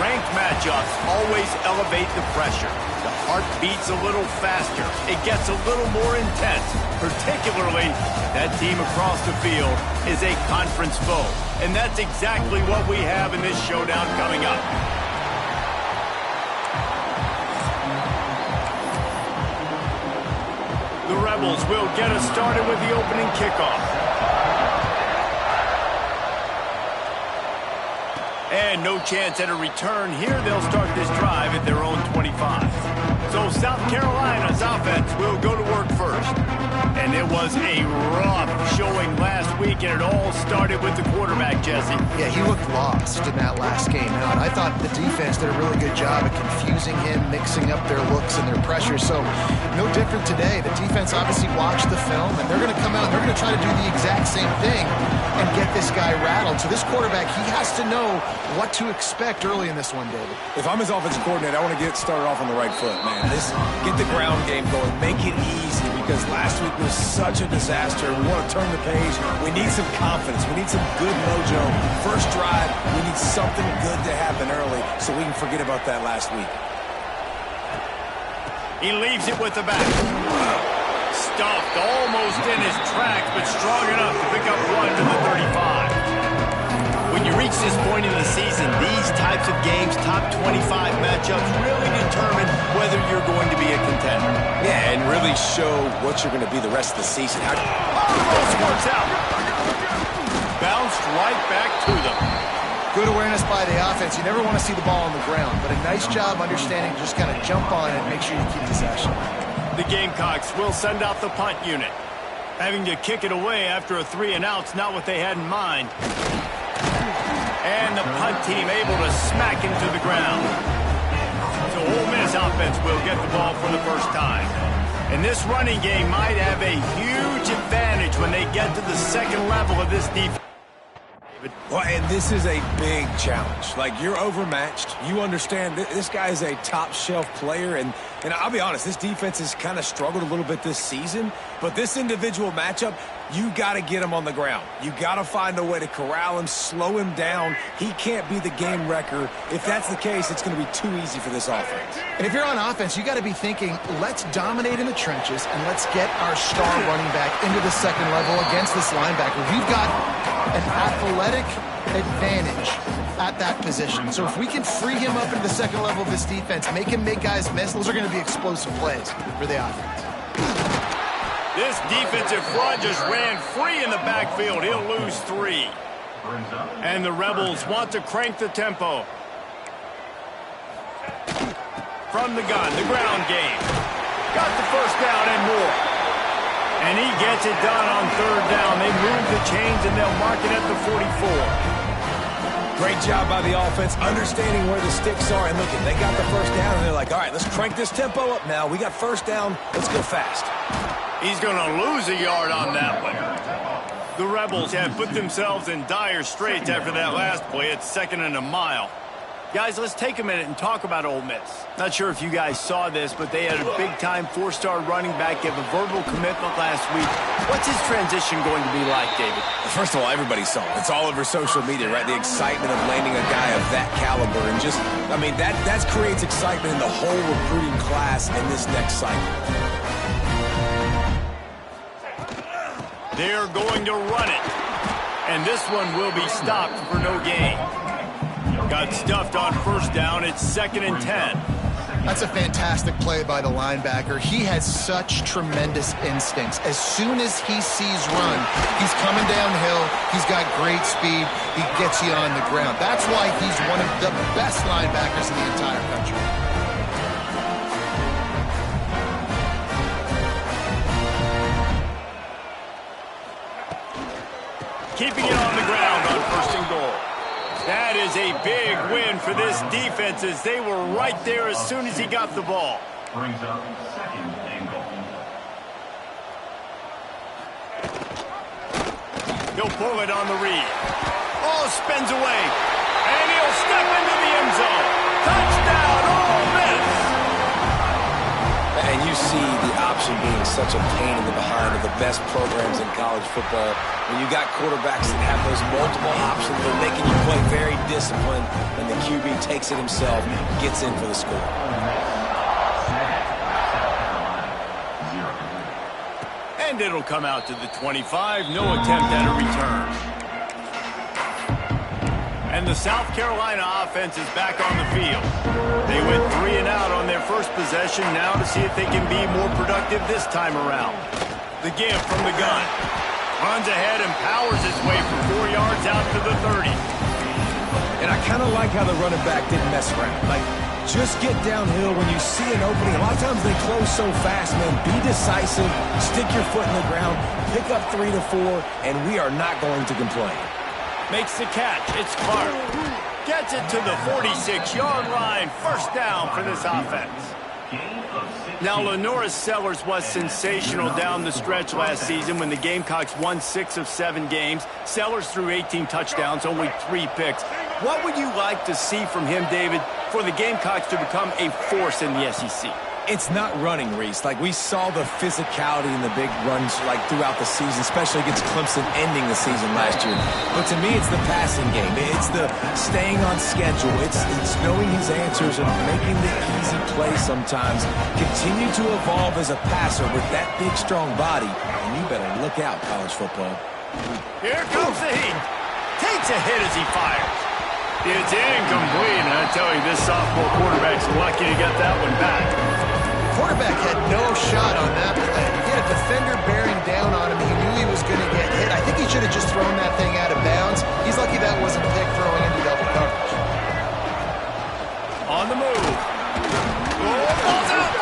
Ranked matchups always elevate the pressure. The heart beats a little faster. It gets a little more intense, particularly that team across the field is a conference foe. And that's exactly what we have in this showdown coming up. The Rebels will get us started with the opening kickoff. And no chance at a return here. They'll start this drive at their own 25. So South Carolina's offense will go to work first. And it was a rough showing last week, and it all started with the quarterback, Jesse. Yeah, he looked lost in that last game out. I thought the defense did a really good job of confusing him, mixing up their looks and their pressure. So no different today. The defense obviously watched the film, and they're going to come out and they're going to try to do the exact same thing and get this guy rattled. So this quarterback, he has to know what to expect early in this one, David. If I'm his offensive coordinator, I want to get started off on the right foot, man. Get the ground game going. Make it easy, because last week was such a disaster. We want to turn the page. We need some confidence. We need some good mojo. First drive, we need something good to happen early so we can forget about that last week. He leaves it with the back. Stuffed almost in his tracks, but strong enough to pick up one to the 35. When you reach this point in the season, these types of games, top 25 matchups, really determine whether you're going to be a contender. Yeah, and really show what you're going to be the rest of the season. Almost works out. Bounced right back to them. Good awareness by the offense. You never want to see the ball on the ground, but a nice job understanding, just kind of jump on it and make sure you keep possession. The Gamecocks will send out the punt unit. Having to kick it away after a 3-and-out's not what they had in mind. And the punt team able to smack him to the ground. So Ole Miss offense will get the ball for the first time. And this running game might have a huge advantage when they get to the second level of this defense. Well, and this is a big challenge. Like, you're overmatched. You understand this guy is a top-shelf player, and I'll be honest, this defense has kind of struggled a little bit this season, but this individual matchup, you got to get him on the ground. You got to find a way to corral him, slow him down. He can't be the game wrecker. If that's the case, it's going to be too easy for this offense. And if you're on offense, you got to be thinking, let's dominate in the trenches and let's get our star running back into the second level against this linebacker. We've got an athletic advantage at that position. So if we can free him up into the second level of this defense, make him make guys miss, those are going to be explosive plays for the offense. This defensive front just ran free in the backfield. He'll lose 3. And the Rebels want to crank the tempo. From the gun, the ground game. Got the first down and more. And he gets it done on third down. They move the chains, and they'll mark it at the 44. Great job by the offense, understanding where the sticks are. And look, they got the first down, and they're like, all right, let's crank this tempo up now. We got first down. Let's go fast. He's going to lose a yard on that one. The Rebels have put themselves in dire straits after that last play. It's 2nd and a mile. Guys, let's take a minute and talk about Ole Miss. Not sure if you guys saw this, but they had a big-time 4-star running back give a verbal commitment last week. What's his transition going to be like, David? First of all, everybody saw it. It's all over social media, right? The excitement of landing a guy of that caliber. And just, I mean, that creates excitement in the whole recruiting class in this next cycle. They're going to run it. And this one will be stopped for no gain. Got stuffed on first down. It's 2nd and 10. That's a fantastic play by the linebacker. He has such tremendous instincts. As soon as he sees run, he's coming downhill. He's got great speed. He gets you on the ground. That's why he's one of the best linebackers in the entire country. Keeping it on the ground on 1st and goal. That is a big win for this defense, as they were right there as soon as he got the ball. Brings up 2nd and goal. He'll pull it on the read. Oh, spins away. And he'll step into the end zone. Touchdown, Ole Miss! And you see the option being such a pain in the behind of the best programs in college football. When you got quarterbacks that have those multiple options, they're making you play very disciplined, and the QB takes it himself, gets in for the score. And it'll come out to the 25. No attempt at a return. And the South Carolina offense is back on the field. They went 3 and out on their first possession, now to see if they can be more productive this time around. The give from the gun. Runs ahead and powers his way for 4 yards out to the 30. And I kind of like how the running back didn't mess around. Like, just get downhill when you see an opening. A lot of times they close so fast, man. Be decisive, stick your foot in the ground, pick up 3 to 4, and we are not going to complain. Makes the catch. It's Clark. Gets it to the 46-yard line. First down for this offense. Now, Lenoris Sellers was sensational down the stretch last season when the Gamecocks won 6 of 7 games. Sellers threw 18 touchdowns, only 3 picks. What would you like to see from him, David, for the Gamecocks to become a force in the SEC? It's not running, Reese. Like, we saw the physicality in the big runs, like, throughout the season, especially against Clemson ending the season last year. But to me, it's the passing game. It's the staying on schedule. It's knowing his answers and making the easy play sometimes. Continue to evolve as a passer with that big, strong body. And you better look out, college football. Here comes the heat. Takes a hit as he fires. It's incomplete, and I tell you, this sophomore quarterback's lucky to get that one back. Quarterback had no shot on that play. He had a defender bearing down on him. He knew he was going to get hit. I think he should have just thrown that thing out of bounds. He's lucky that wasn't pick throwing into double coverage. On the move. Oh, ball's out.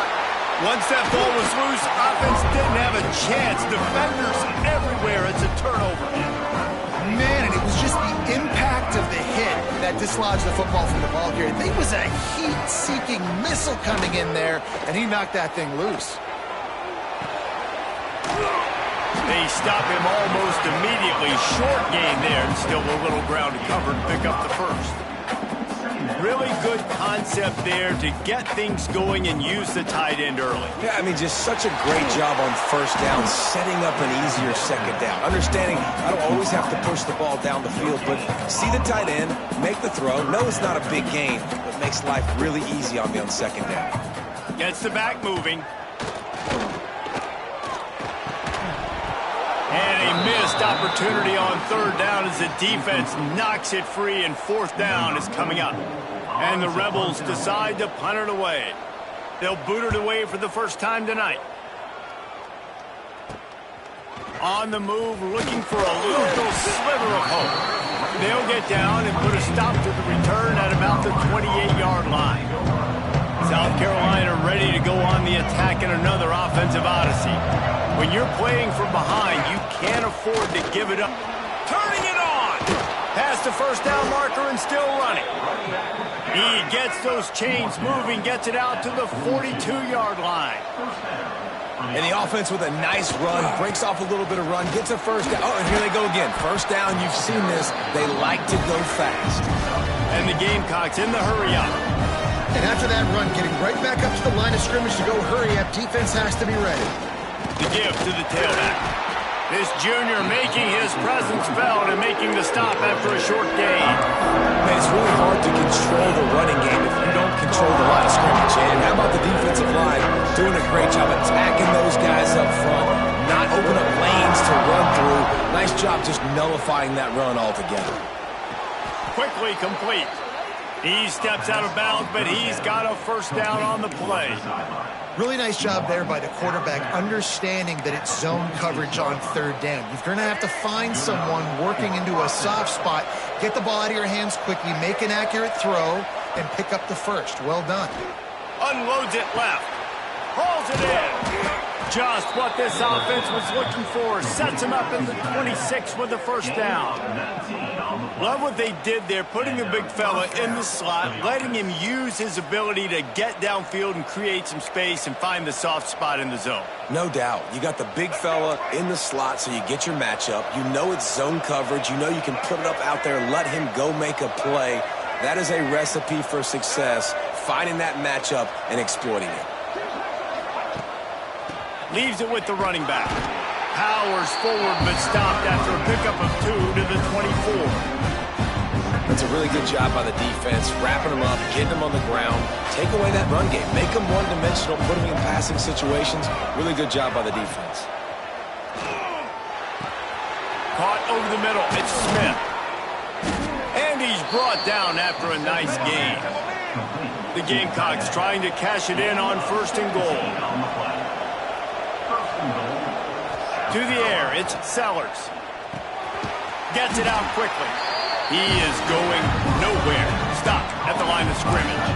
Once that ball was loose, offense didn't have a chance. Defenders everywhere. It's a turnover. Man, and it was just the impact of the hit that dislodged the football from the ball carrier. There was a heat-seeking missile coming in there, and he knocked that thing loose. They stop him almost immediately. Short gain there, and still a little ground to cover to pick up the first. Really good concept there to get things going and use the tight end early. Yeah, I mean, just such a great job on first down, setting up an easier second down. Understanding I don't always have to push the ball down the field, but see the tight end, make the throw. No, it's not a big gain, but makes life really easy on me on second down. Gets the back moving. And a missed opportunity on third down as the defense knocks it free, and fourth down is coming up. And the Rebels decide to punt it away. They'll boot it away for the first time tonight. On the move, looking for a little sliver of hope. They'll get down and put a stop to the return at about the 28-yard line. South Carolina ready to go on the attack in another offensive odyssey. When you're playing from behind, you can't afford to give it up. Turning it on! Past the first down marker and still running. He gets those chains moving, gets it out to the 42-yard line. And the offense with a nice run, breaks off a little bit of run, gets a first down. Oh, and here they go again. First down, you've seen this. They like to go fast. And the Gamecocks in the hurry-up. And after that run, getting right back up to the line of scrimmage to go hurry up, defense has to be ready. The give to the tailback. This junior making his presence felt and making the stop after a short gain. Man, it's really hard to control the running game if you don't control the line of scrimmage. And how about the defensive line doing a great job attacking those guys up front, not open up lanes to run through. Nice job just nullifying that run altogether. Quickly complete. He steps out of bounds, but he's got a first down on the play. Really nice job there by the quarterback, understanding that it's zone coverage on third down. You're going to have to find someone working into a soft spot, get the ball out of your hands quickly, make an accurate throw, and pick up the first. Well done. Unloads it left. Hauls it in. Just what this offense was looking for. Sets him up in the 26 with the first down. Love what they did there, putting the big fella in the slot, letting him use his ability to get downfield and create some space and find the soft spot in the zone. No doubt. You got the big fella in the slot, so you get your matchup. You know it's zone coverage. You know you can put it up out there, let him go make a play. That is a recipe for success, finding that matchup and exploiting it. Leaves it with the running back. Powers forward, but stopped after a pickup of 2 to the 24. That's a really good job by the defense, wrapping them up, getting them on the ground, take away that run game, make them one-dimensional, put them in passing situations. Really good job by the defense. Caught over the middle. It's Smith. And he's brought down after a nice gain. The Gamecocks trying to cash it in on 1st and goal. To the air, it's Sellers. Gets it out quickly. He is going nowhere. Stop at the line of scrimmage.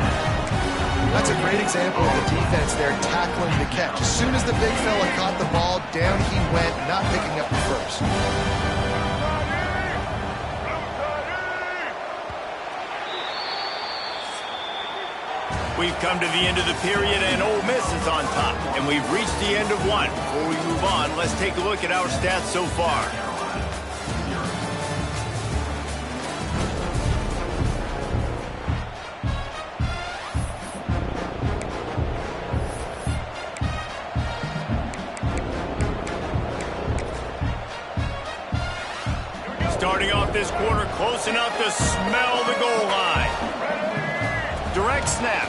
That's a great example of the defense there tackling the catch. As soon as the big fella caught the ball, down he went, not picking up the first. We've come to the end of the period, and Ole Miss is on top. And we've reached the end of one. Before we move on, let's take a look at our stats so far. Starting off this quarter, close enough to smell the goal line. Direct snap.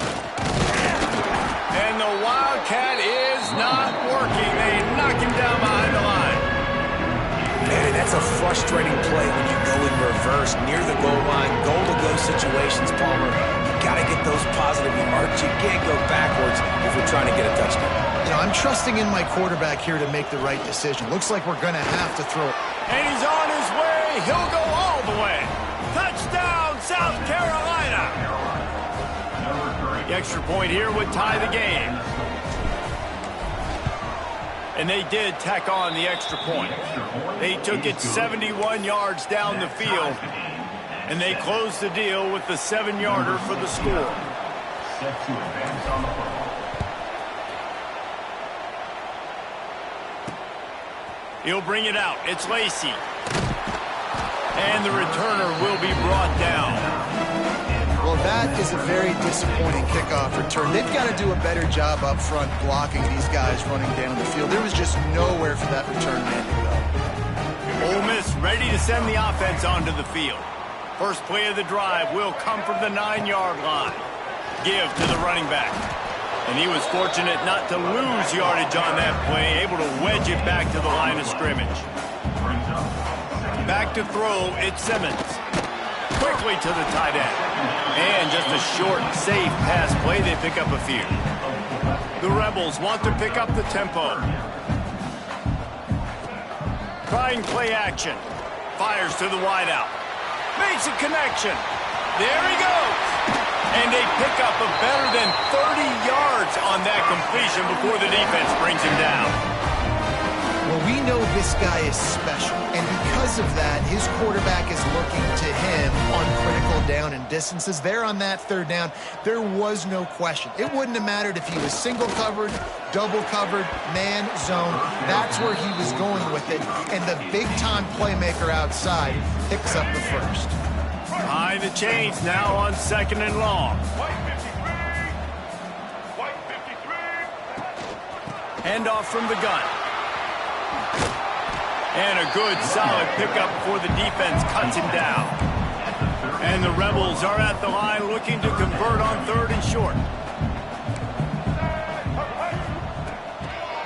And the Wildcat is not working. They knock him down behind the line. Man, that's a frustrating play when you go in reverse near the goal line, goal-to-go situations, Palmer. You got to get those positive yards. You can't go backwards if you're trying to get a touchdown. You know, I'm trusting in my quarterback here to make the right decision. Looks like we're going to have to throw it. And he's on his way. He'll go all the way. Touchdown, South Carolina. The extra point here would tie the game. And they did tack on the extra point. They took it 71 yards down the field. And they closed the deal with the 7-yarder for the score. Set to advance on the football. He'll bring it out. It's Lacey. And the returner will be brought down. Well, that is a very disappointing kickoff return. They've got to do a better job up front blocking these guys running down the field. There was just nowhere for that return man to go. Ole Miss ready to send the offense onto the field. First play of the drive will come from the 9-yard line. Give to the running back. And he was fortunate not to lose yardage on that play, able to wedge it back to the line of scrimmage. Back to throw, it's Simmons. Quickly to the tight end. And just a short, safe pass play, they pick up a few. The Rebels want to pick up the tempo. Trying play action. Fires to the wideout. Makes a connection. There he goes. And they pick up a better than 30 yards on that completion before the defense brings him down. Well, we know this guy is special, and because of that, his quarterback is looking to him on critical down and distances. There on that 3rd down, there was no question. It wouldn't have mattered if he was single covered, double covered, man, zone. That's where he was going with it, and the big-time playmaker outside picks up the first. Behind the chains now on 2nd and long. Handoff from the gun. And a good, solid pickup before the defense cuts him down. And the Rebels are at the line looking to convert on 3rd and short.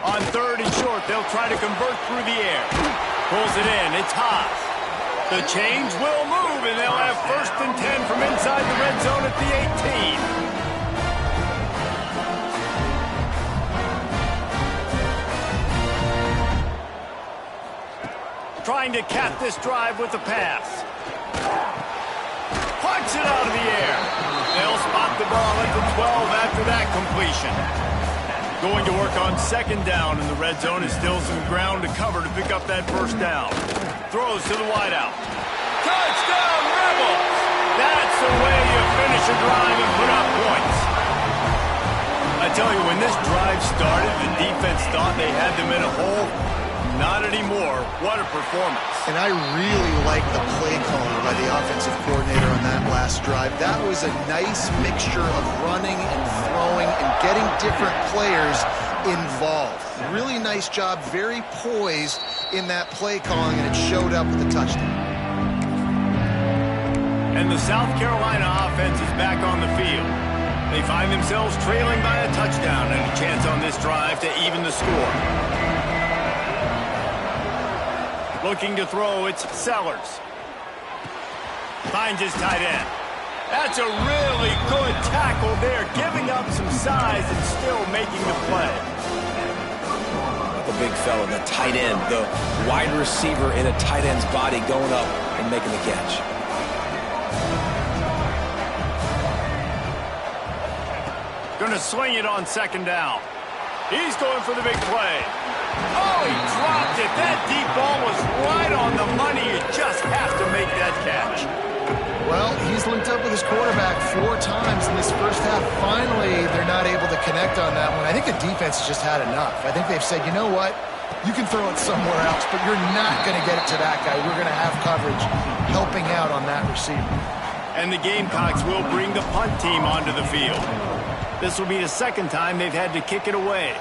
On 3rd and short, they'll try to convert through the air. Pulls it in. It's Haas. The chains will move, and they'll have 1st and 10 from inside the red zone at the 18. Trying to cap this drive with a pass. Punch it out of the air. They'll spot the ball at the 12 after that completion. Going to work on 2nd down, and the red zone is still some ground to cover to pick up that 1st down. Throws to the wideout. Touchdown, Rebels! That's the way you finish a drive and put up points. I tell you, when this drive started, the defense thought they had them in a hole. Not anymore. What a performance. And I really like the play calling by the offensive coordinator on that last drive. That was a nice mixture of running and throwing and getting different players involved. Really nice job, very poised in that play calling, and it showed up with the touchdown. And the South Carolina offense is back on the field. They find themselves trailing by a touchdown and a chance on this drive to even the score. Looking to throw, it's Sellers. Finds his tight end. That's a really good tackle there, giving up some size and still making the play. The big fella, the tight end, the wide receiver in a tight end's body going up and making the catch. Going to sling it on second down. He's going for the big play. Oh, he dropped it. That deep ball was right on the money. You just have to make that catch. Well, he's linked up with his quarterback 4 times in this first half. Finally, they're not able to connect on that one. I think the defense has just had enough. I think they've said, you know what? You can throw it somewhere else, but you're not going to get it to that guy. We're going to have coverage helping out on that receiver. And the Gamecocks will bring the punt team onto the field. This will be the second time they've had to kick it away.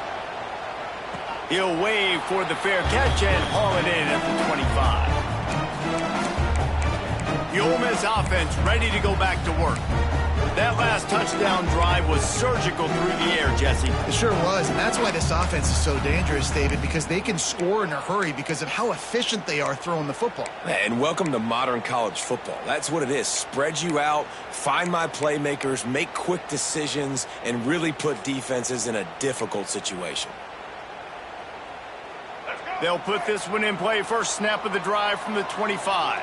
He'll wave for the fair catch and haul it in at the 25. The Ole Miss offense ready to go back to work. That last touchdown drive was surgical through the air, Jesse. It sure was, and that's why this offense is so dangerous, David, because they can score in a hurry because of how efficient they are throwing the football. And welcome to modern college football. That's what it is. Spread you out, find my playmakers, make quick decisions, and really put defenses in a difficult situation. They'll put this one in play. First snap of the drive from the 25.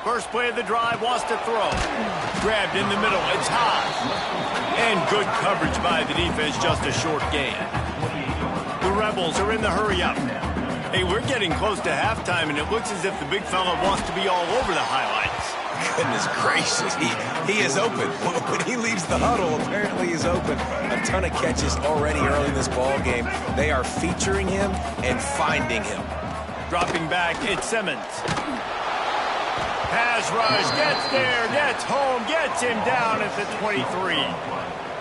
First play of the drive, wants to throw. Grabbed in the middle, it's high. And good coverage by the defense, just a short gain. The Rebels are in the hurry-up. Hey, we're getting close to halftime, and it looks as if the big fella wants to be all over the highlights. Goodness gracious, he is open. When he leaves the huddle, apparently he's open. A ton of catches already early in this ball game. They are featuring him and finding him. Dropping back, it's Simmons. Pass rush, gets there, gets home, gets him down at the 23.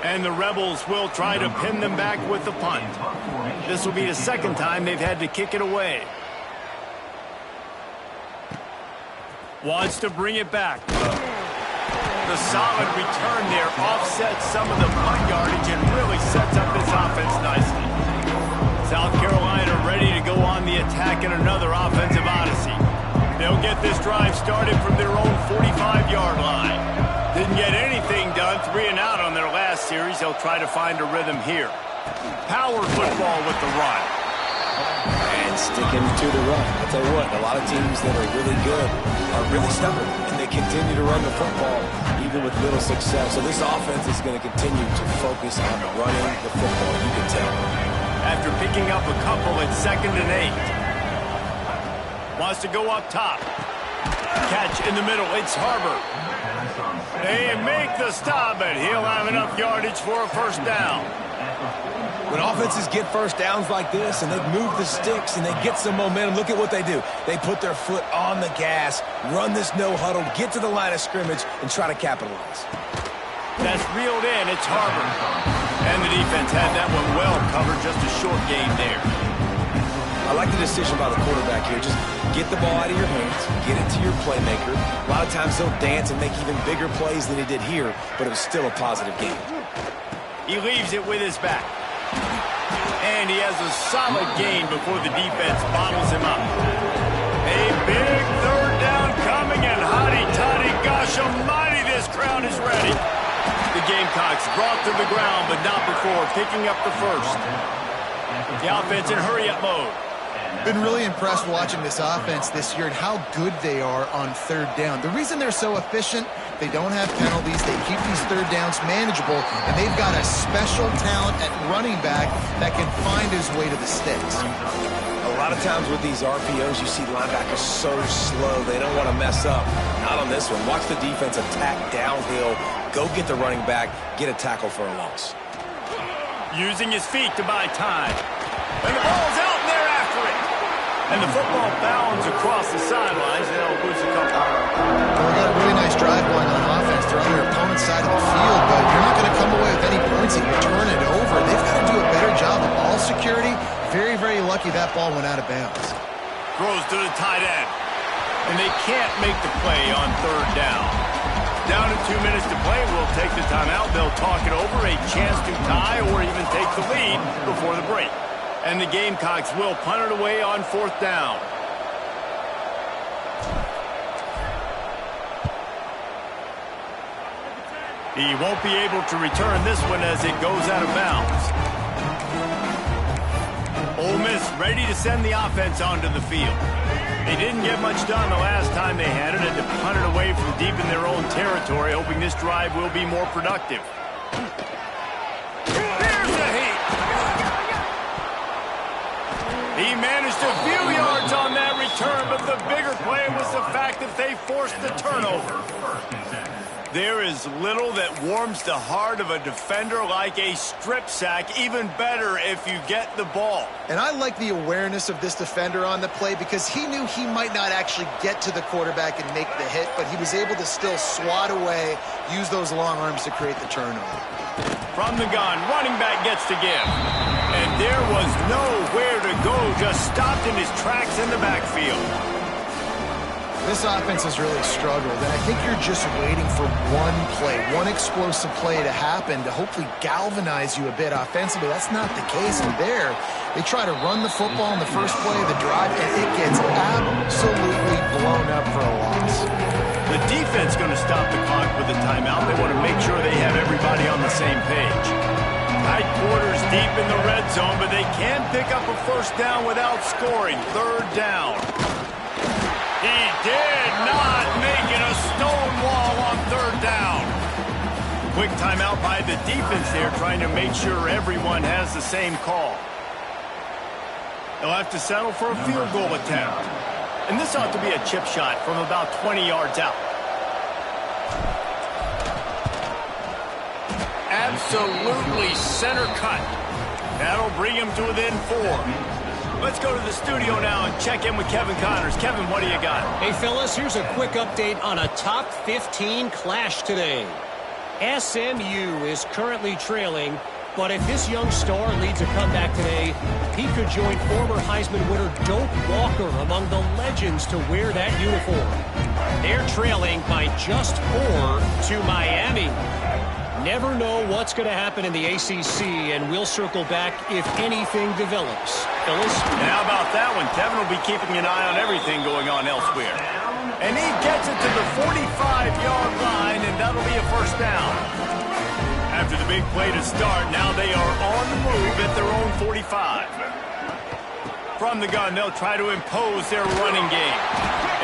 And the Rebels will try to pin them back with the punt. This will be the second time they've had to kick it away. Wants to bring it back. The solid return there offsets some of the punt yardage and really sets up this offense nicely. South Carolina ready to go on the attack in another offensive odyssey. They'll get this drive started from their own 45-yard line. Didn't get anything done, 3 and out on their last series. They'll try to find a rhythm here. Power football with the run. And sticking to the run. I'll tell you what, a lot of teams that are really good are really stubborn, and they continue to run the football even with little success. So this offense is going to continue to focus on running the football, you can tell. After picking up a couple at 2nd and 8. Wants to go up top. Catch in the middle. It's Harbor. They make the stop, but he'll have enough yardage for a first down. When offenses get first downs like this and they move the sticks and they get some momentum, look at what they do. They put their foot on the gas, run this no huddle, get to the line of scrimmage, and try to capitalize. That's reeled in. It's Harbor. And the defense had that one well covered. Just a short gain there. I like the decision by the quarterback here. Just get the ball out of your hands, get it to your playmaker. A lot of times he'll dance and make even bigger plays than he did here, but it was still a positive game. He leaves it with his back. And he has a solid gain before the defense bottles him up. A big third down coming, and hotty-toddy, gosh almighty, this crowd is ready. The Gamecocks brought to the ground, but not before picking up the first. The offense in hurry-up mode. Been really impressed watching this offense this year and how good they are on third down. The reason they're so efficient, they don't have penalties, they keep these third downs manageable, and they've got a special talent at running back that can find his way to the sticks. A lot of times with these RPOs, you see linebackers so slow, they don't want to mess up. Not on this one. Watch the defense attack downhill, go get the running back, get a tackle for a loss. Using his feet to buy time. And the ball's out, and they're after it. And the football bounds across the sidelines. They'll lose a couple. Well, they got a really nice drive going on offense. They're on their opponent's side of the field, but you're not going to come away with any points if you turn it over. They've got to do a better job of ball security. Very, very lucky that ball went out of bounds. Throws to the tight end. And they can't make the play on third down. Down to 2 minutes to play. We'll take the timeout. They'll talk it over. A chance to tie or even take the lead before the break. And the Gamecocks will punt it away on fourth down. He won't be able to return this one as it goes out of bounds. Ole Miss ready to send the offense onto the field. They didn't get much done the last time they had it, and to punt it away from deep in their own territory, hoping this drive will be more productive. There's the heat. He managed a few yards on that return, but the bigger play was the fact that they forced the turnover. There is little that warms the heart of a defender like a strip sack, even better if you get the ball. And I like the awareness of this defender on the play because he knew he might not actually get to the quarterback and make the hit, but he was able to still swat away, use those long arms to create the turnover. From the gun, running back gets to give. And there was nowhere to go, just stopped in his tracks in the backfield. This offense has really struggled, and I think you're just waiting for one play, one explosive play to happen to hopefully galvanize you a bit offensively. That's not the case. And there, they try to run the football in the first play of the drive, and it gets absolutely blown up for a loss. The defense going to stop the clock with a timeout. They want to make sure they have everybody on the same page. Tight quarters deep in the red zone, but they can pick up a first down without scoring. Third down. He did not make it a stone wall on third down. Quick timeout by the defense there, trying to make sure everyone has the same call. They'll have to settle for a field goal attempt. And this ought to be a chip shot from about 20 yards out. Absolutely center cut. That'll bring him to within 4. Let's go to the studio now and check in with Kevin Connors. Kevin, what do you got? Hey, fellas, here's a quick update on a top 15 clash today. SMU is currently trailing, but if this young star leads a comeback today, he could join former Heisman winner Doak Walker among the legends to wear that uniform. They're trailing by just 4 to Miami. Never know what's going to happen in the ACC, and we'll circle back if anything develops. Phyllis? And how about that one? Kevin will be keeping an eye on everything going on elsewhere. And he gets it to the 45-yard line, and that'll be a first down. After the big play to start, now they are on the move at their own 45. From the gun, they'll try to impose their running game.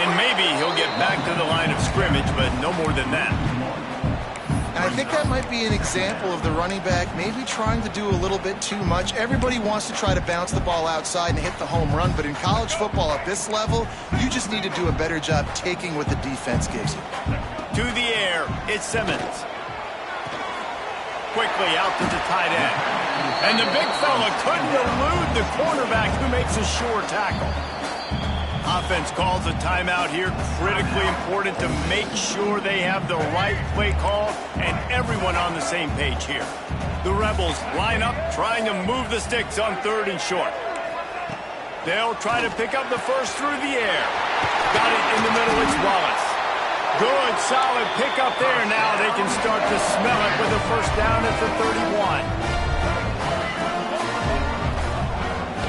And maybe he'll get back to the line of scrimmage, but no more than that. And I think that might be an example of the running back maybe trying to do a little bit too much. Everybody wants to try to bounce the ball outside and hit the home run, but in college football at this level, you just need to do a better job taking what the defense gives you. To the air, it's Simmons. Quickly out to the tight end. And the big fella couldn't elude the cornerback who makes a sure tackle. Offense calls a timeout here. Critically important to make sure they have the right play call and everyone on the same page here. The Rebels line up, trying to move the sticks on third and short. They'll try to pick up the first through the air. Got it in the middle, it's Wallace. Good, solid pickup there. Now they can start to smell it with a first down at the 31.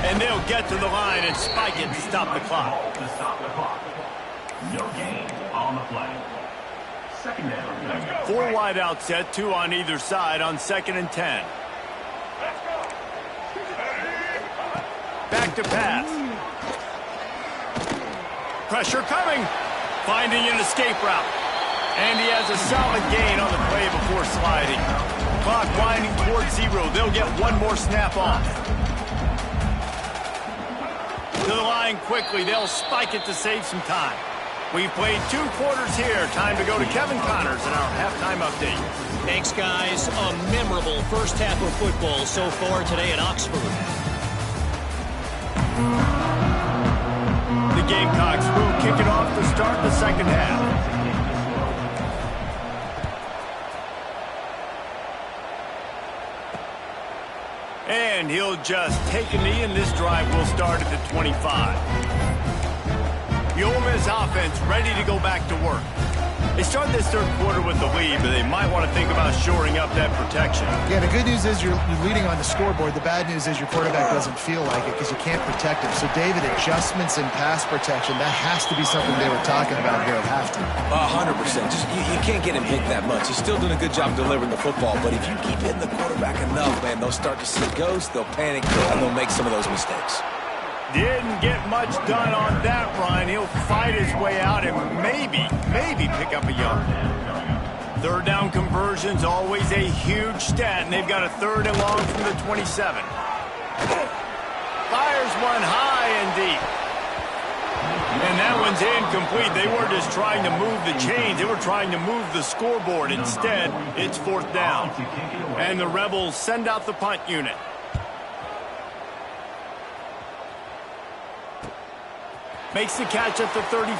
And they'll get to the line and spike it to stop the clock. No gain on the play. Second down. 4 wide out set, 2 on either side on 2nd and 10. Back to pass. Pressure coming. Finding an escape route. And he has a solid gain on the play before sliding. Clock winding towards 0. They'll get one more snap off. To the line quickly. They'll spike it to save some time. We've played 2 quarters here. Time to go to Kevin Connors in our halftime update. Thanks, guys. A memorable first half of football so far today at Oxford. The Gamecocks will kick it off to start the second half. And he'll just take a knee, and this drive will start at the 25. The Ole Miss offense ready to go back to work. They started this third quarter with the lead, but they might want to think about shoring up that protection. Yeah, the good news is you're leading on the scoreboard. The bad news is your quarterback doesn't feel like it because you can't protect him. So, David, adjustments in pass protection, that has to be something they were talking about here at halftime. 100%. Just you can't get him hit that much. He's still doing a good job delivering the football, but if you keep hitting the quarterback enough, man, they'll start to see ghosts, they'll panic, and they'll make some of those mistakes. Didn't get much done on that run. He'll fight his way out and maybe pick up a yard. Third down conversion's always a huge stat, and they've got a third and long from the 27. Fires one high and deep. And that one's incomplete. They weren't just trying to move the chains. They were trying to move the scoreboard. Instead, it's fourth down. And the Rebels send out the punt unit. Makes the catch at the 35.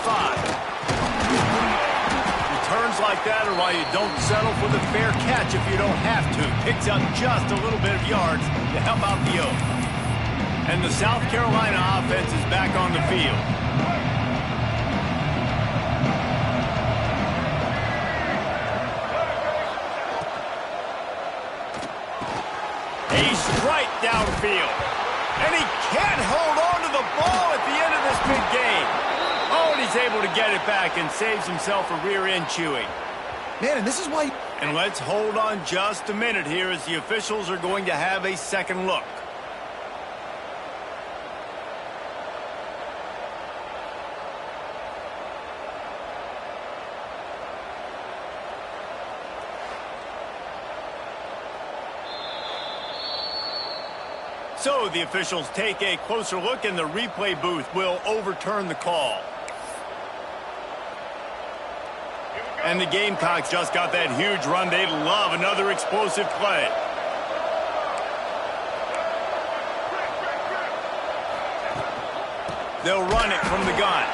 Returns like that are why you don't settle for the fair catch if you don't have to. Picks up just a little bit of yards to help out the Oak. And the South Carolina offense is back on the field. A strike downfield. And he can't hold on to the ball at the end of this big game. Oh, and he's able to get it back and saves himself a rear end chewing. Man, and this is why... And let's hold on just a minute here as the officials are going to have a second look. So the officials take a closer look, and the replay booth will overturn the call. And the Gamecocks just got that huge run. They love another explosive play. They'll run it from the gun.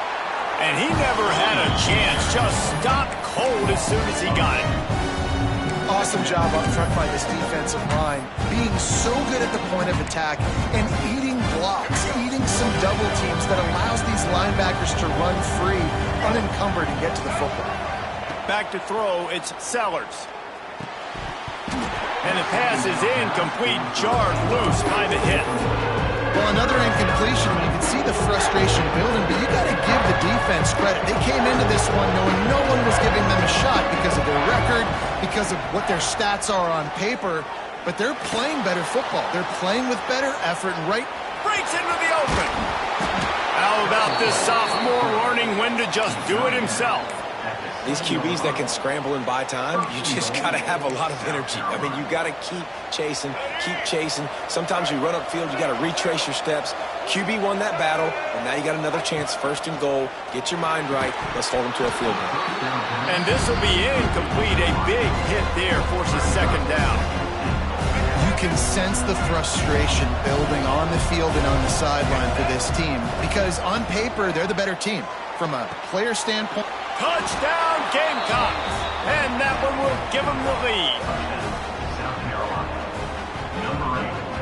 And he never had a chance. Just stopped cold as soon as he got it. Awesome job up front by this defensive line, being so good at the point of attack and eating blocks, eating some double teams that allows these linebackers to run free, unencumbered, and get to the football. Back to throw, it's Sellers. And the pass is incomplete, jarred loose by the hit. Well, another incompletion, and you can see the frustration building, but you got to give the defense credit. They came into this one knowing no one was giving them a shot because of their record, because of what their stats are on paper, but they're playing better football. They're playing with better effort, and breaks into the open. How about this sophomore learning when to just do it himself? These QBs that can scramble and buy time, you just got to have a lot of energy. I mean, you got to keep chasing, keep chasing. Sometimes you run upfield, you got to retrace your steps. QB won that battle, and now you got another chance, first and goal. Get your mind right. Let's hold them to a field goal. And this will be incomplete. A big hit there forces second down. You can sense the frustration building on the field and on the sideline for this team because on paper, they're the better team. From a player standpoint, touchdown Gamecocks! And that one will give them the lead.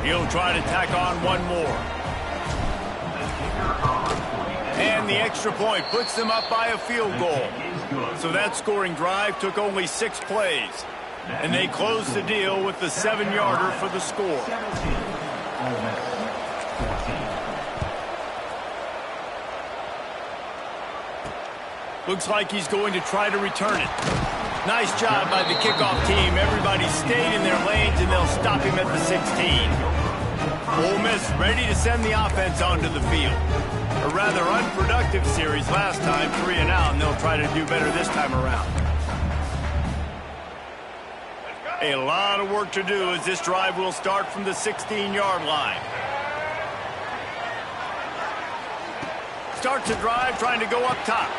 He'll try to tack on one more. And the extra point puts them up by a field goal. So that scoring drive took only 6 plays. And they closed the deal with the 7-yarder for the score. Looks like he's going to try to return it. Nice job by the kickoff team. Everybody stayed in their lanes, and they'll stop him at the 16. Ole Miss ready to send the offense onto the field. A rather unproductive series last time, 3 and out, and they'll try to do better this time around. A lot of work to do as this drive will start from the 16-yard line. Starts a drive trying to go up top.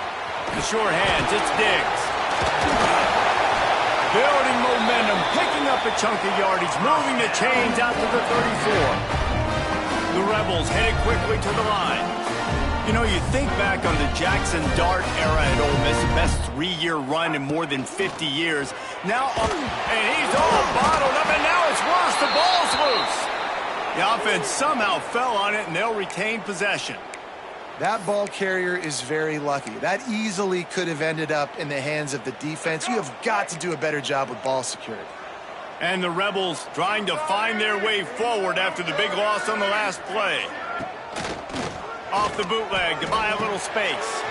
The short hands, it's Diggs. Building momentum, picking up a chunk of yardage, moving the chains out to the 34. The Rebels headed quickly to the line. You know, you think back on the Jackson Dart era at Ole Miss, the best 3-year run in more than 50 years. Now, and he's all bottled up, and now it's worse. The ball's loose. The offense somehow fell on it, and they'll retain possession. That ball carrier is very lucky. That easily could have ended up in the hands of the defense. You have got to do a better job with ball security. And the Rebels trying to find their way forward after the big loss on the last play. Off the bootleg to buy a little space.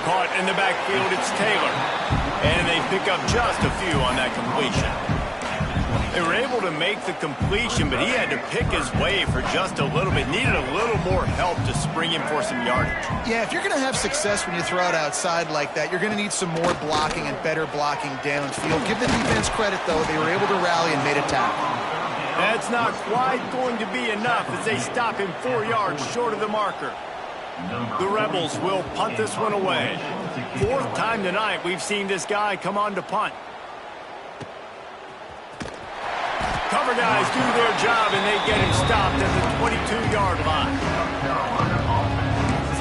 Caught in the backfield, it's Taylor. And they pick up just a few on that completion. They were able to make the completion, but he had to pick his way for just a little bit. Needed a little more help to spring him for some yardage. Yeah, if you're going to have success when you throw it outside like that, you're going to need some more blocking and better blocking downfield. Give the defense credit, though. They were able to rally and made a tackle. That's not quite going to be enough as they stop him 4 yards short of the marker. The Rebels will punt this one away. 4th time tonight we've seen this guy come on to punt. Cover guys do their job, and they get him stopped at the 22-yard line.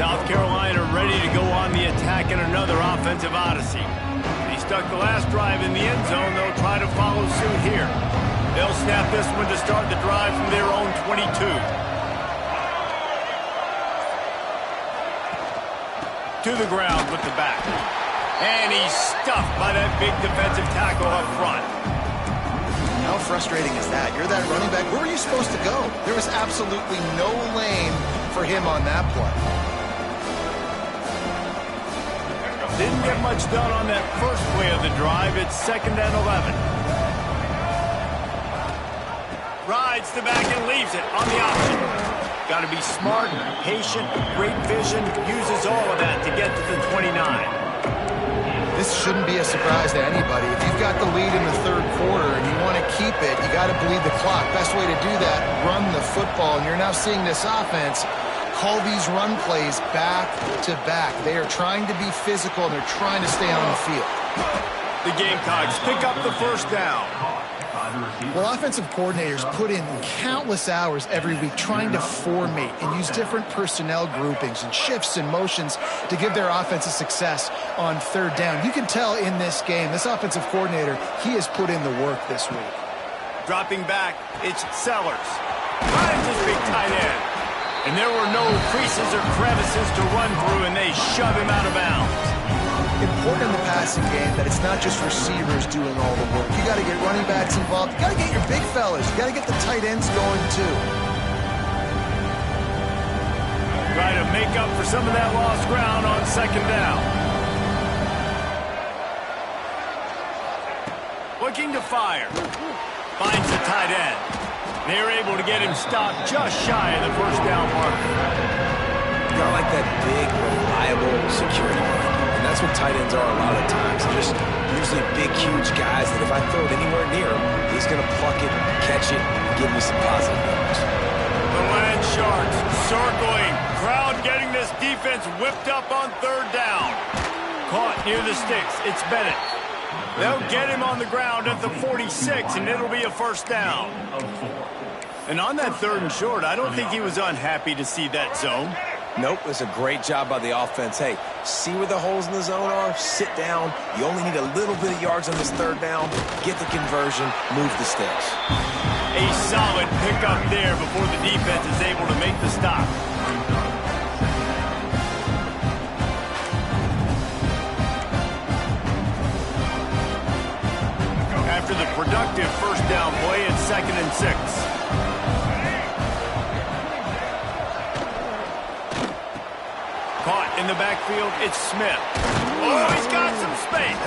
South Carolina ready to go on the attack in another offensive odyssey. He stuck the last drive in the end zone. They'll try to follow suit here. They'll snap this one to start the drive from their own 22. To the ground with the back. And he's stuffed by that big defensive tackle up front. How frustrating is that? You're that running back. Where were you supposed to go? There was absolutely no lane for him on that play. Didn't get much done on that first play of the drive. It's 2nd and 11. Rides the back and leaves it on the option. Got to be smart, patient, great vision. Uses all of that to get to the 29. This shouldn't be a surprise to anybody. If you've got the lead in the 3rd quarter and you want to keep it, you got to bleed the clock. Best way to do that, run the football. And you're now seeing this offense call these run plays back to back. They are trying to be physical, and they're trying to stay on the field. The Gamecocks pick up the 1st down. Well, offensive coordinators put in countless hours every week trying to formate and use different personnel groupings and shifts and motions to give their offense a success on 3rd down. You can tell in this game, this offensive coordinator, he has put in the work this week. Dropping back, it's Sellers. Finds his big tight end. And there were no creases or crevices to run through, and they shove him out of bounds. Important in the passing game that it's not just receivers doing all the work. You got to get running backs involved. You got to get your big fellas. You got to get the tight ends going too. Try to make up for some of that lost ground on 2nd down. Looking to fire. Finds the tight end. They're able to get him stopped just shy of the 1st down marker. You got like that big, reliable security blanket. And that's what tight ends are a lot of times. They're just usually big, huge guys that if I throw it anywhere near him, he's going to pluck it, catch it, and give me some positive numbers. The Land Sharks circling. Crowd getting this defense whipped up on 3rd down. Caught near the sticks. It's Bennett. They'll get him on the ground at the 46, and it'll be a 1st down. And on that 3rd and short, I don't think he was unhappy to see that zone. Nope, it's a great job by the offense. Hey, see where the holes in the zone are, sit down. You only need a little bit of yards on this 3rd down. Get the conversion, move the sticks. A solid pickup there before the defense is able to make the stop. After the productive 1st down play, it's 2nd and 6. Caught in the backfield, it's Smith. Oh, he's got some space.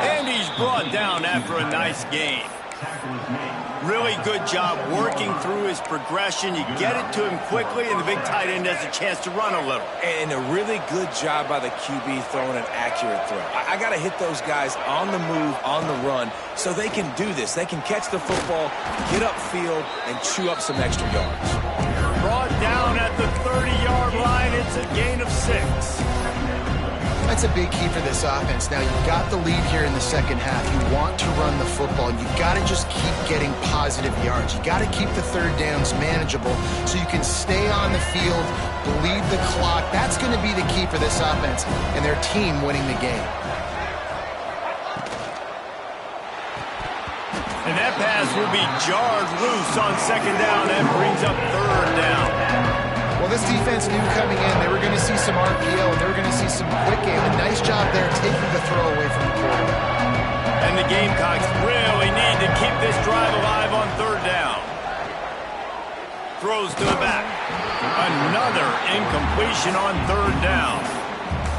And he's brought down after a nice gain. Really good job working through his progression. You get it to him quickly, and the big tight end has a chance to run a little. And a really good job by the QB throwing an accurate throw. I got to hit those guys on the move, on the run, so they can do this. They can catch the football, get upfield, and chew up some extra yards. Brought down at the 30-yard line. It's a gain of 6. That's a big key for this offense. Now, you've got the lead here in the 2nd half. You want to run the football. You got to just keep getting positive yards. You got to keep the 3rd downs manageable so you can stay on the field, bleed the clock. That's going to be the key for this offense and their team winning the game. And that pass will be jarred loose on second down. That brings up third down. Well, this defense knew coming in they were going to see some RPO and they were going to see some quick game. A nice job there taking the throw away from the quarterback. And the Gamecocks really need to keep this drive alive on third down. Throws to the back. Another incompletion on third down.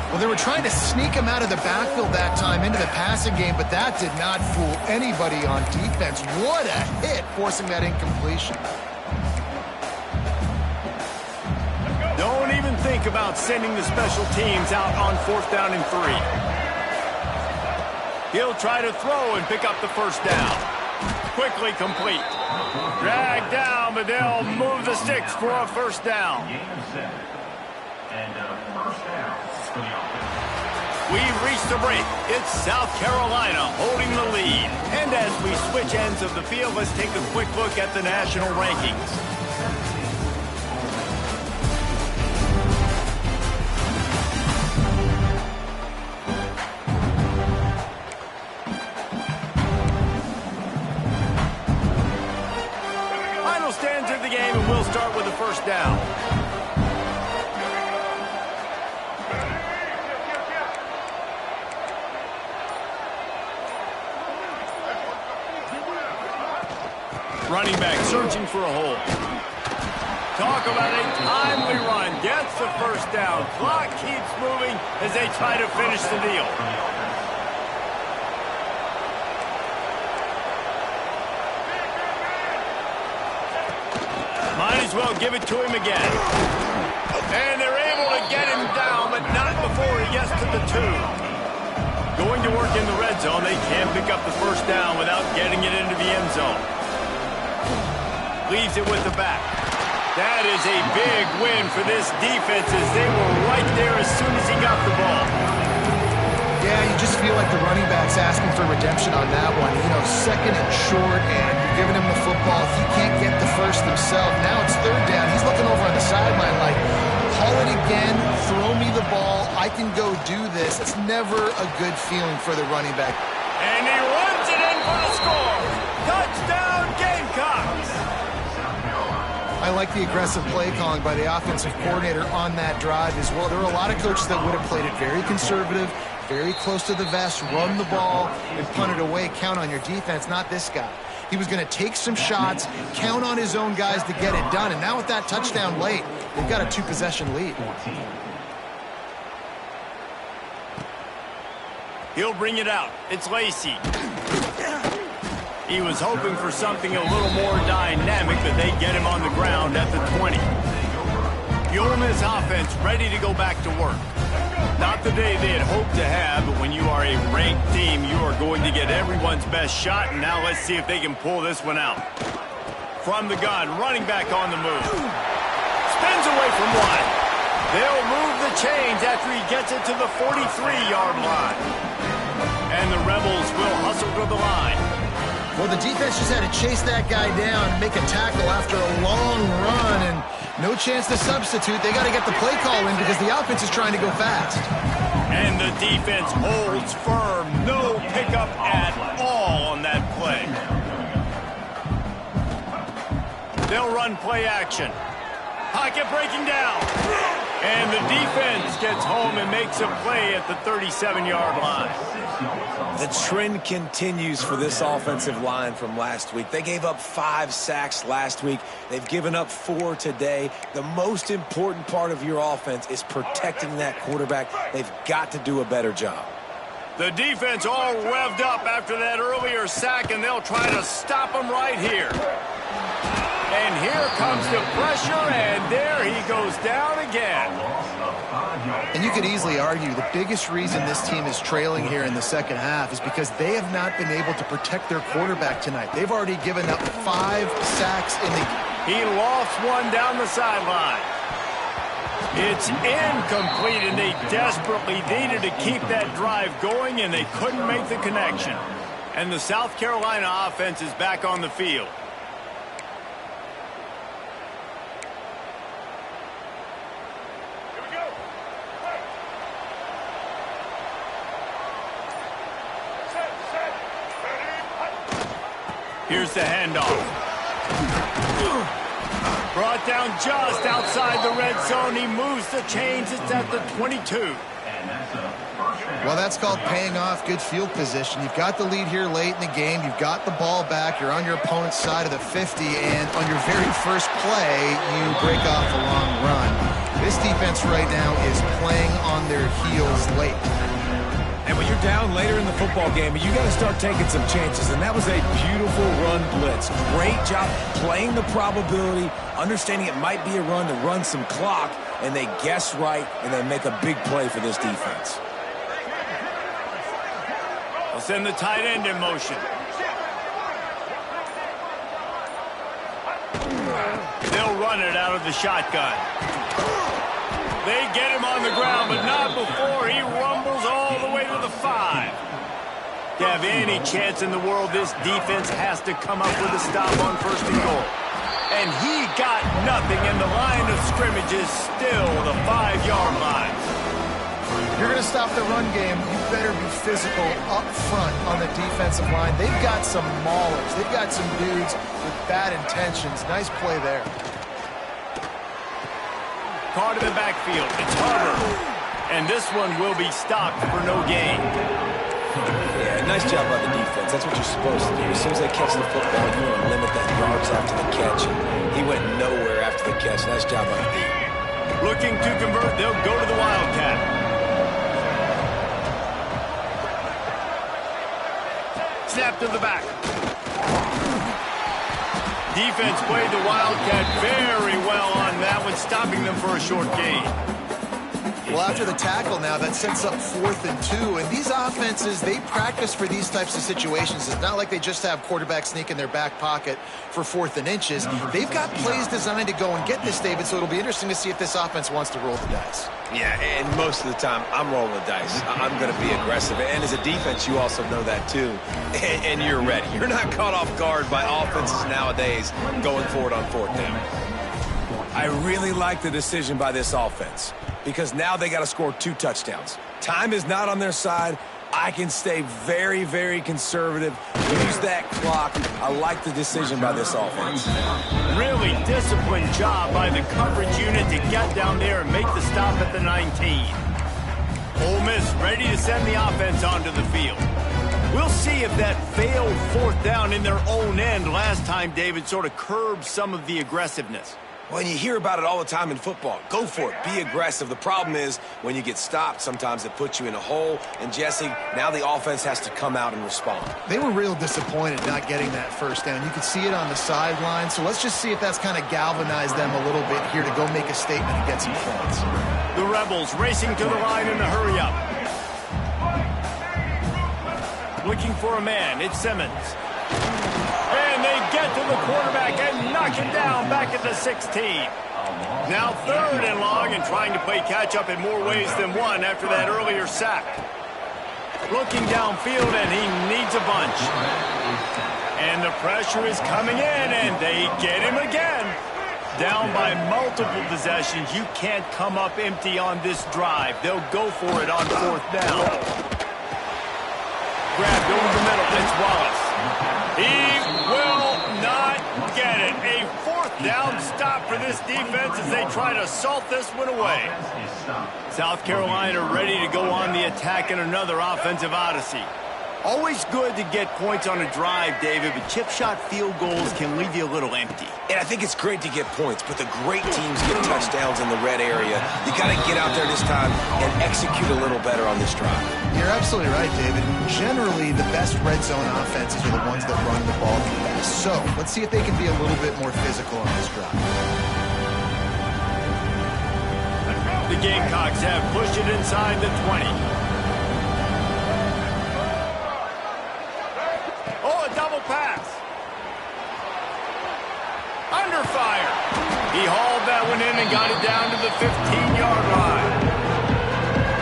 Well, they were trying to sneak him out of the backfield that time into the passing game, but that did not fool anybody on defense. What a hit, forcing that incompletion. Don't even think about sending the special teams out on 4th down and 3. He'll try to throw and pick up the first down. Quickly complete. Drag down, but they'll move the sticks for a first down. And first down for the offense. We've reached a break. It's South Carolina holding the lead. And as we switch ends of the field, let's take a quick look at the national rankings. Final stands of the game, and we'll start with the first down. Running back searching for a hole. Talk about a timely run. Gets the first down. Clock keeps moving as they try to finish the deal. Might as well give it to him again. And they're able to get him down, but not before he gets to the 2. Going to work in the red zone. They can't pick up the first down without getting it into the end zone. Leaves it with the back. That is a big win for this defense as they were right there as soon as he got the ball. Yeah, you just feel like the running back's asking for redemption on that one. You know, second and short, and you're giving him the football. He can't get the first himself. Now it's third down. He's looking over on the sideline like, call it again, throw me the ball, I can go do this. It's never a good feeling for the running back. And he runs it in for the score. Touchdown, Gamecocks. I like the aggressive play calling by the offensive coordinator on that drive as well. There were a lot of coaches that would have played it very conservative, very close to the vest, run the ball, and punt it away. Count on your defense, not this guy. He was going to take some shots, count on his own guys to get it done. And now with that touchdown late, they've got a 2-possession lead. He'll bring it out. It's Lacey. He was hoping for something a little more dynamic, but they get him on the ground at the 20. The Ole Miss offense ready to go back to work. Not the day they had hoped to have, but when you are a ranked team, you are going to get everyone's best shot, and now let's see if they can pull this one out. From the gun, running back on the move. Spins away from one. They'll move the chains after he gets it to the 43-yard line. And the Rebels will hustle to the line. Well, the defense just had to chase that guy down and make a tackle after a long run, and no chance to substitute. They got to get the play call in because the offense is trying to go fast. And the defense holds firm. No pickup at all on that play. They'll run play action. Pocket breaking down. And the defense gets home and makes a play at the 37-yard line. The trend continues for this offensive line from last week. They gave up 5 sacks last week. They've given up 4 today. The most important part of your offense is protecting that quarterback. They've got to do a better job. The defense all revved up after that earlier sack, and they'll try to stop him right here. And here comes the pressure, and there he goes down again. And you could easily argue the biggest reason this team is trailing here in the second half is because they have not been able to protect their quarterback tonight. They've already given up 5 sacks in the game. He lost one down the sideline. It's incomplete, and they desperately needed to keep that drive going, and they couldn't make the connection. And the South Carolina offense is back on the field. Here's the handoff. Brought down just outside the red zone. He moves the chains. It's at the 22. Well, that's called paying off good field position. You've got the lead here late in the game. You've got the ball back. You're on your opponent's side of the 50, and on your very first play, you break off a long run. This defense right now is playing on their heels late. And when you're down later in the football game, you got to start taking some chances, and that was a beautiful run blitz. Great job playing the probability, understanding it might be a run to run some clock, and they guess right, and they make a big play for this defense. They'll send the tight end in motion. They'll run it out of the shotgun. They get him on the ground, but not before he rumbles all the way to the 5. To have any chance in the world, this defense has to come up with a stop on 1st and goal. And he got nothing, and the line of scrimmage is still the 5-yard line. You're going to stop the run game, you better be physical up front on the defensive line. They've got some maulers. They've got some dudes with bad intentions. Nice play there. Caught in the backfield. It's Hubbard. And this one will be stopped for no gain. Yeah, nice job by the defense. That's what you're supposed to do. As soon as they catch the football, you want to limit that yards after the catch. And he went nowhere after the catch. Nice job by the D. Looking to convert, they'll go to the Wildcat. Snap to the back. Defense played the Wildcat very well on that one, stopping them for a short gain. Well, after the tackle now, that sets up 4th and 2. And these offenses, they practice for these types of situations. It's not like they just have quarterback sneak in their back pocket for 4th and inches. They've got plays designed to go and get this, David, so it'll be interesting to see if this offense wants to roll the dice. Yeah, and most of the time, I'm rolling the dice. I'm going to be aggressive. And as a defense, you also know that, too. And you're ready. You're not caught off guard by offenses nowadays going forward on 4th down. I really like the decision by this offense because now they got to score 2 touchdowns. Time is not on their side. I can stay very, very conservative. Use that clock. I like the decision by this offense. Really disciplined job by the coverage unit to get down there and make the stop at the 19. Ole Miss ready to send the offense onto the field. We'll see if that failed 4th down in their own end last time, David, sort of curbed some of the aggressiveness. Well, you hear about it all the time in football. Go for it. Be aggressive. The problem is when you get stopped, sometimes it puts you in a hole. And, Jesse, now the offense has to come out and respond. They were real disappointed not getting that 1st down. You could see it on the sideline. So let's just see if that's kind of galvanized them a little bit here to go make a statement and get some points. The Rebels racing to the line in a hurry up. Looking for a man. It's Simmons. And they get to the quarterback and knock him down back at the 16. Now 3rd and long and trying to play catch-up in more ways than one after that earlier sack. Looking downfield, and he needs a bunch. And the pressure is coming in, and they get him again. Down by multiple possessions. You can't come up empty on this drive. They'll go for it on 4th down. Grabbed over the middle. It's Wallace. He will not get it. A 4th down stop for this defense as they try to salt this one away. South Carolina ready to go on the attack in another offensive odyssey. Always good to get points on a drive, David, but chip shot field goals can leave you a little empty. And I think it's great to get points, but the great teams get touchdowns in the red area. You got to get out there this time and execute a little better on this drive. You're absolutely right, David. Generally, the best red zone offenses are the ones that run the ball the best. So let's see if they can be a little bit more physical on this drive. The Gamecocks have pushed it inside the 20. Double pass. Under fire. He hauled that one in and got it down to the 15-yard line.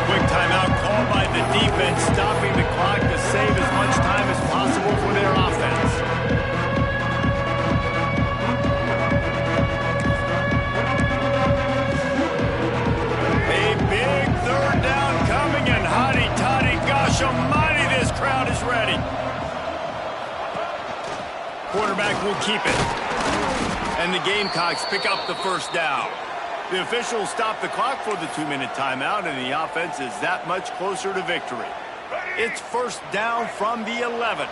Quick timeout called by the defense, stopping the clock to save as much time as possible for their offense. A big 3rd down coming, and hotty toddy, gosh almighty, this crowd is ready. keep it. And the Gamecocks pick up the first down. The officials stop the clock for the 2-minute timeout, and the offense is that much closer to victory. It's first down from the 11.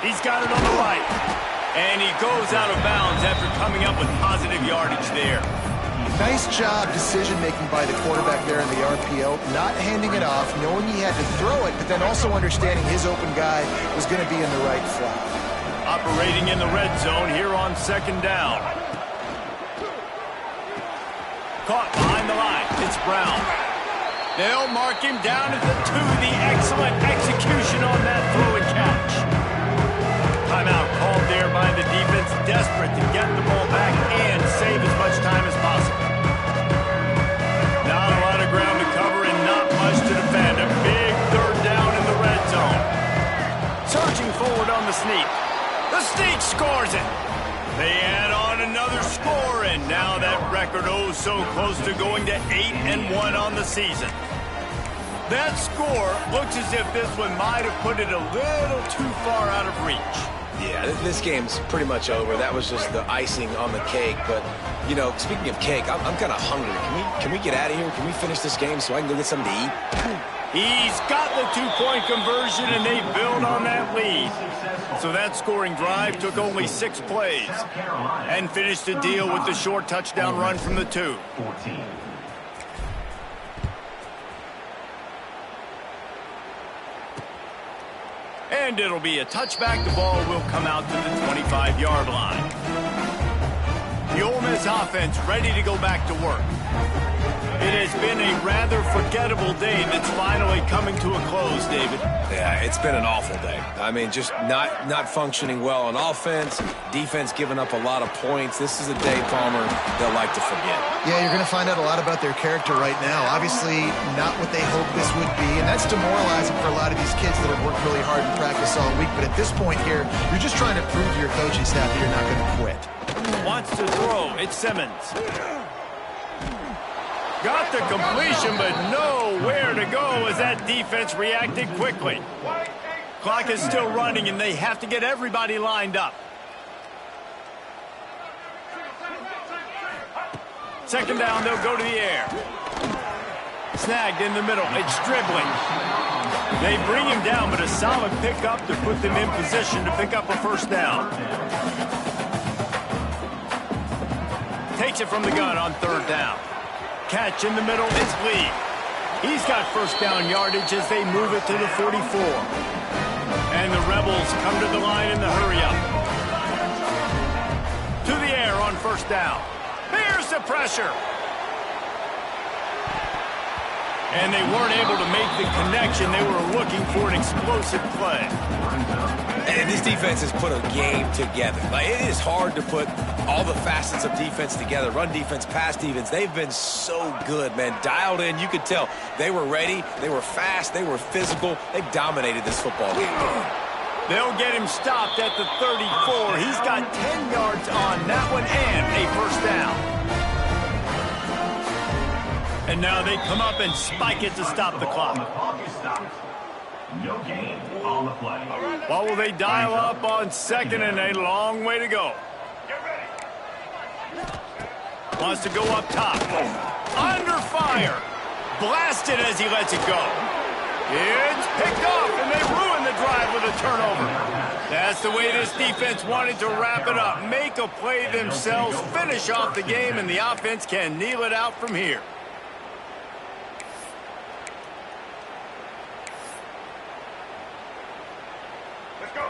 He's got it on the right. And he goes out of bounds after coming up with positive yardage there. Nice job decision-making by the quarterback there in the RPO, not handing it off, knowing he had to throw it, but then also understanding his open guy was going to be in the right flat. Operating in the red zone here on second down. Caught behind the line. It's Brown. They'll mark him down at the 2. The excellent execution on that throw and catch. Timeout called there by the defense, desperate to get the ball back and save as much time as possible. Not a lot of ground to cover and not much to defend. A big third down in the red zone. Surging forward on the sneak. The sneak scores it. They add on another score, and now that record so close to going to 8-1 on the season. That score looks as if this one might have put it a little too far out of reach. Yeah, this game's pretty much over. That was just the icing on the cake. But, you know, speaking of cake, I'm kind of hungry. Can we get out of here? Can we finish this game so I can go get something to eat? He's got the 2-point conversion, and they build on that lead. So that scoring drive took only 6 plays and finished the deal with the short touchdown run from the 2. 14. And it'll be a touchback. The ball will come out to the 25-yard line. The Ole Miss offense ready to go back to work. It has been a rather forgettable day that's finally coming to a close, David. Yeah, it's been an awful day. I mean, just not functioning well on offense, defense giving up a lot of points. This is a day, Palmer, they'll like to forget. Yeah, you're going to find out a lot about their character right now. Obviously, not what they hoped this would be, and that's demoralizing for a lot of these kids that have worked really hard in practice all week. But at this point here, you're just trying to prove to your coaching staff that you're not going to quit. Wants to throw. It's Simmons. Got the completion, but nowhere to go as that defense reacted quickly. Clock is still running, and they have to get everybody lined up. Second down, they'll go to the air. Snagged in the middle. It's dribbling. They bring him down, but a solid pickup to put them in position to pick up a first down. Takes it from the gun on third down. Catch in the middle, it's Lee. He's got first down yardage as they move it to the 44. And the Rebels come to the line in the hurry-up. To the air on first down. Here's the pressure. And they weren't able to make the connection. They were looking for an explosive play. And this defense has put a game together. Like, it is hard to put all the facets of defense together. Run defense, pass defense. They've been so good, man. Dialed in. You could tell they were ready. They were fast. They were physical. They dominated this football game. They'll get him stopped at the 34. He's got 10 yards on that one and a first down. And now they come up and spike it to stop the clock. No gain on the play. What will they dial up on second and a long way to go? Wants to go up top. Under fire. Blasted as he lets it go. It's picked off, and they ruin the drive with a turnover. That's the way this defense wanted to wrap it up. Make a play themselves, finish off the game, and the offense can kneel it out from here.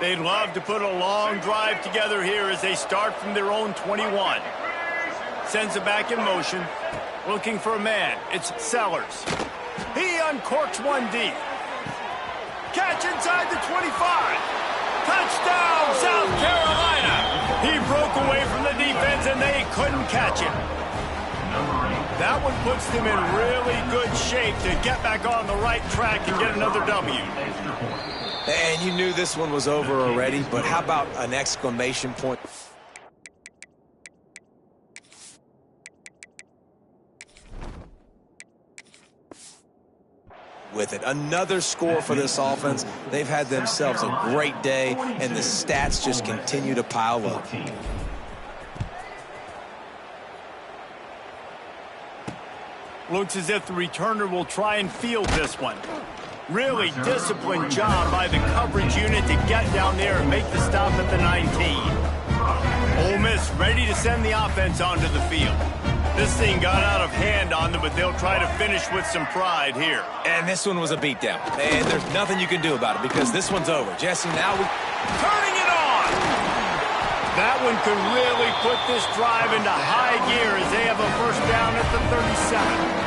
They'd love to put a long drive together here as they start from their own 21. Sends it back in motion. Looking for a man. It's Sellers. He uncorks one deep. Catch inside the 25. Touchdown, South Carolina. He broke away from the defense, and they couldn't catch him. That one puts them in really good shape to get back on the right track and get another W. And you knew this one was over already, but how about an exclamation point? with it. Another score for this offense. They've had themselves a great day, and the stats just continue to pile up. Looks as if the returner will try and field this one. Really disciplined job by the coverage unit to get down there and make the stop at the 19. Ole Miss ready to send the offense onto the field. This thing got out of hand on them, but they'll try to finish with some pride here. And this one was a beatdown. And there's nothing you can do about it because this one's over. Jesse, now we... Turning it on! That one could really put this drive into high gear as they have a first down at the 37.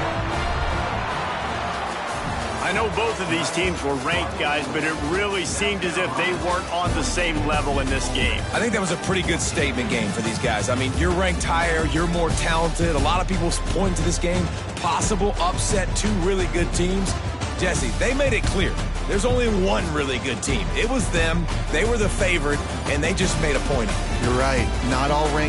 I know both of these teams were ranked, guys, but it really seemed as if they weren't on the same level in this game. I think that was a pretty good statement game for these guys. I mean, you're ranked higher, you're more talented. A lot of people point to this game, possible upset, two really good teams. Jesse, they made it clear. There's only one really good team. It was them. They were the favorite, and they just made a point of it. You're right. Not all ranked